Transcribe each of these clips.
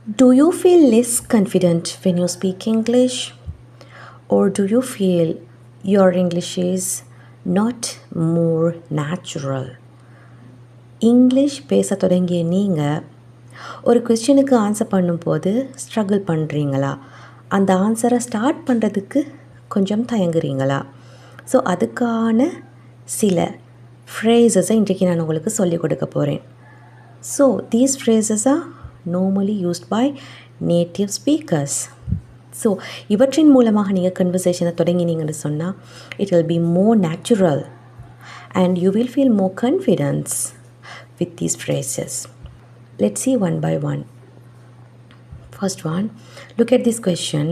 Do you feel less confident when you speak English? Or do you feel your English is not more natural? English பேச தொடங்கிய நீங்கள் ஒரு கொஸ்டினுக்கு answer பண்ணும்போது struggle பண்ணுறீங்களா? அந்த ஆன்சரை ஸ்டார்ட் பண்ணுறதுக்கு கொஞ்சம் தயங்குறீங்களா? ஸோ அதுக்கான சில ஃப்ரேசஸை இன்றைக்கி நான் உங்களுக்கு சொல்லிக் கொடுக்க போகிறேன். So these phrases are normally used by native speakers. So இவற்றின் மூலமாக நீங்கள் கன்வர்சேஷனை தொடங்கினீங்கன்னு சொன்னால் it will be more natural and you will feel more confidence with these phrases. Let's see one by one. First one, look at this question.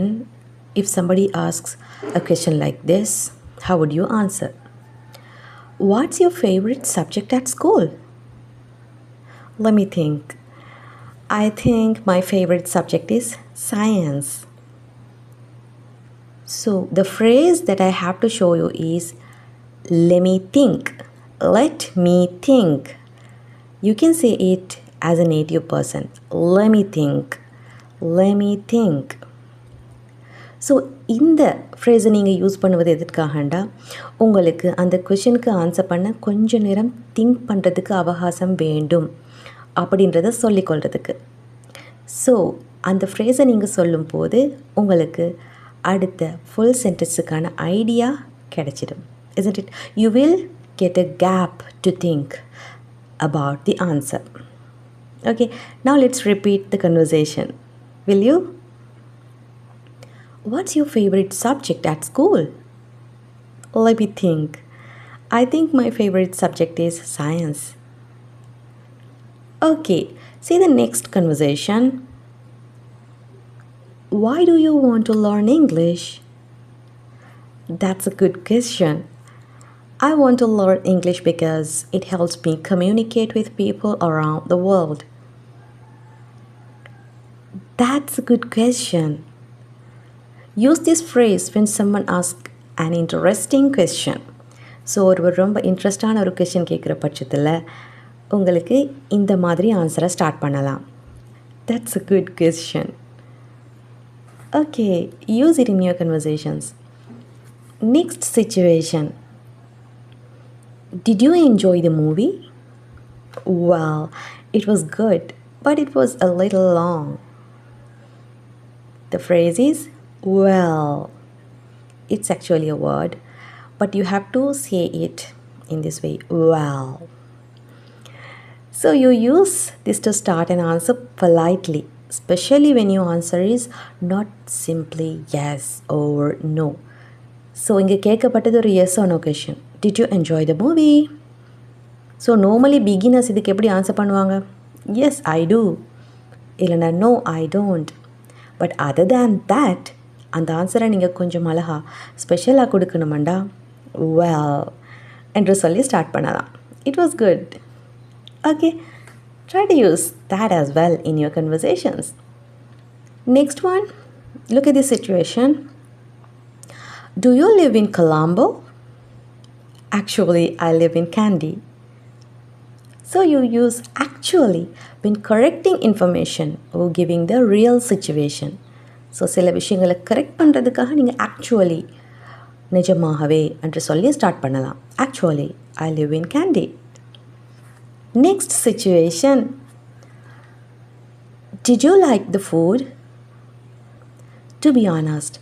If somebody asks a question like this, how would you answer? What's your favorite subject at school? Let me think. I think my favorite subject is science. So the phrase that I have to show you is let me think. Let me think. You can say it as a native person. Let me think. Let me think. So இந்த ஃப்ரேஸை நீங்கள் use பண்ணுவது எதுக்காகண்டா உங்களுக்கு அந்த கொஷனுக்கு answer பண்ண கொஞ்ச நேரம் think பண்ணுறதுக்கு அவகாசம் வேண்டும் அப்படின்றத சொல்லிக்கொள்கிறதுக்கு. ஸோ அந்த ஃப்ரேஸை நீங்கள் சொல்லும்போது உங்களுக்கு அடுத்த ஃபுல் சென்டென்ஸுக்கான ஐடியா கிடைச்சிடும். Isn't it? You will get a gap to think about the answer. Okay, now let's repeat the conversation. Will you? What's your favorite subject at school? Let me think. I think my favorite subject is science. Okay, see the next conversation. Why do you want to learn English? That's a good question. I want to learn English because it helps me communicate with people around the world. That's a good question. Use this phrase when someone asks an interesting question. So ஒரு ரொம்ப இன்ட்ரெஸ்டான ஒரு question கேட்குற பட்சத்தில் உங்களுக்கு இந்த மாதிரி ஆன்சரை start பண்ணலாம். That's a good question. Okay, use it in your conversations. Next situation. Did you enjoy the movie? Well, it was good, but it was a little long. The phrase is well. It's actually a word, but you have to say it in this way, well. So you use this to start an answer politely, especially when your answer is not simply yes or no. So இங்கே கேட்கப்பட்டது ஒரு yes or no question. Did you enjoy the movie? So normally beginners இதுக்கு எப்படி answer பண்ணுவாங்க? Yes I do, இல்லைனா no I don't. But other than that அந்த ஆன்சரை நீங்கள் கொஞ்சம் அழகா ஸ்பெஷலாக கொடுக்கணுமாண்டா வெல் என்று சொல்லி ஸ்டார்ட் பண்ணலாம். It was good. Okay, try to use that as well in your conversations. Next one, look at this situation. Do you live in Colombo? Actually, I live in Kandy. So you use actually when correcting information or giving the real situation. So சில விஷயங்களை correct பண்ணுறதுக்காக நீங்கள் actually நிஜமாகவே என்று சொல்லி start பண்ணலாம். Actually I live in candy. Next situation. Did you like the food? To be honest,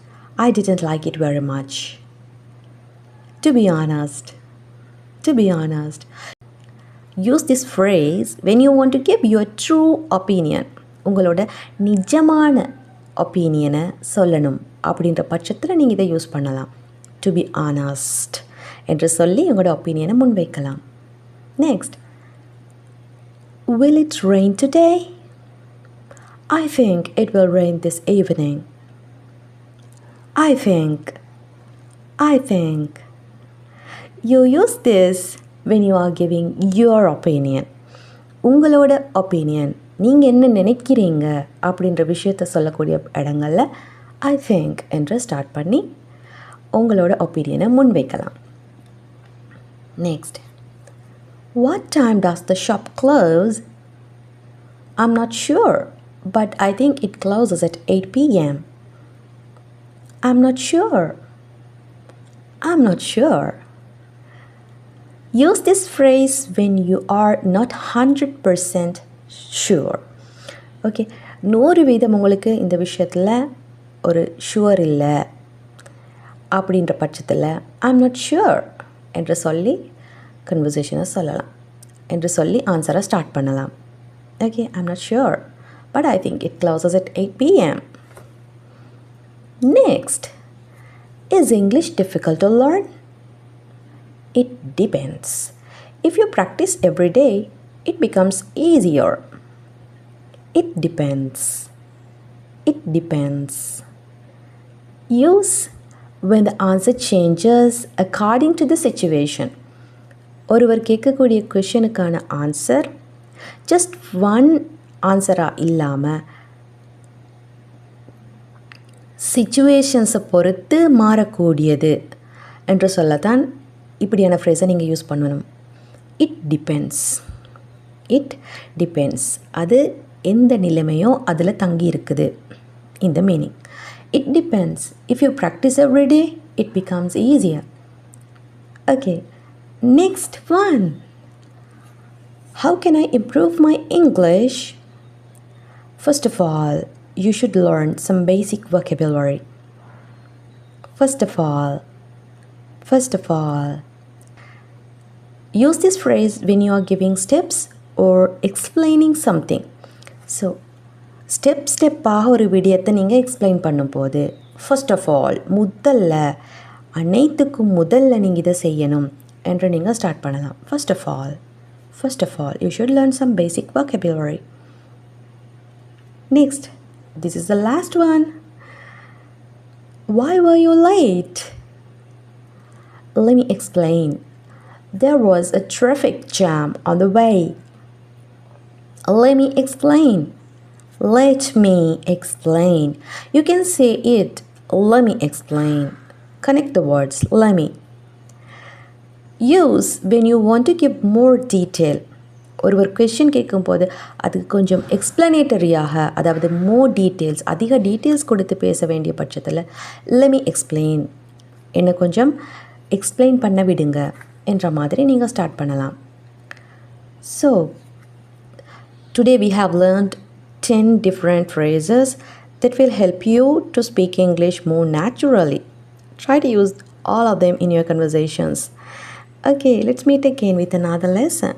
I didn't like it very much. To be honest. To be honest. Use this phrase when you want to give your true opinion. உங்களோட நிஜமான ஒப்பீனியனை சொல்லணும் அப்படின்ற பட்சத்தில் நீங்கள் இதை use பண்ணலாம். To be honest என்று சொல்லி உங்களோட ஒப்பீனியனை முன்வைக்கலாம். Next. Will it rain today? I think it will rain this evening. I think. You use this when you are giving your opinion. உங்களோட ஒப்பீனியன், நீங்கள் என்ன நினைக்கிறீங்க அப்படின்ற விஷயத்தை சொல்லக்கூடிய இடங்களில் ஐ திங்க் என்று ஸ்டார்ட் பண்ணி உங்களோட ஒப்பீனியனை முன்வைக்கலாம். Next. What time does the shop close? I'm not sure, but I think it closes at 8 p.m. I'm not sure. I'm not sure. Use this phrase when you are not 100% sure. Okay 100% உங்களுக்கு இந்த விஷயத்தில் ஒரு sure இல்லை அப்படின்ற பட்சத்தில் I'm not sure என்று சொல்லி கன்வர்சேஷனை சொல்லலாம், என்று சொல்லி ஆன்சரை ஸ்டார்ட் பண்ணலாம். Okay, I'm not sure but I think it closes at 8 p.m. Next, is English difficult to learn? It depends. If you practice every day, it becomes easier. It depends. It depends. Use when the answer changes according to the situation. ஒருவர் கேட்கக்கூடிய கொஷனுக்கான answer just one ஆன்சராக இல்லாமல் சிச்சுவேஷன்ஸை பொறுத்து மாறக்கூடியது என்று சொல்லத்தான் இப்படியான ஃப்ரேஸை நீங்கள் use பண்ணணும். It depends. It depends. அது எந்த நிலைமையோ அதில் தங்கி இருக்குது இந்த meaning. It depends. If you practice every day it becomes easier. Okay, next one. How can I improve my English? First of all, you should learn some basic vocabulary. First of all, use this phrase when you are giving steps or explaining something. So, ஸ்டெப்பாக ஒரு விடயத்தை நீங்கள் explain பண்ணும்போது first of all முதல்ல அனைத்துக்கும் முதல்ல நீங்கள் இதை செய்யணும் என்று நீங்கள் ஸ்டார்ட் பண்ணலாம். First of all, you should learn some basic vocabulary. Next, this is the last one. Why were you late? Let me explain. There was a traffic jam on the way. Let me explain. You can say it. Let me explain. Connect the words. Let me. Use when you want to give more detail. ஒரு question கேட்கும்போது அதுக்கு கொஞ்சம் எக்ஸ்ப்ளனேட்டரியாக, அதாவது மோர் details, அதிக details கொடுத்து பேச வேண்டிய பட்சத்தில் let me explain, என்னை கொஞ்சம் எக்ஸ்பிளைன் பண்ண விடுங்க என்ற மாதிரி நீங்கள் ஸ்டார்ட் பண்ணலாம். So today we have learned 10 different phrases that will help you to speak English more naturally. Try to use all of them in your conversations. Okay, let's meet again with another lesson.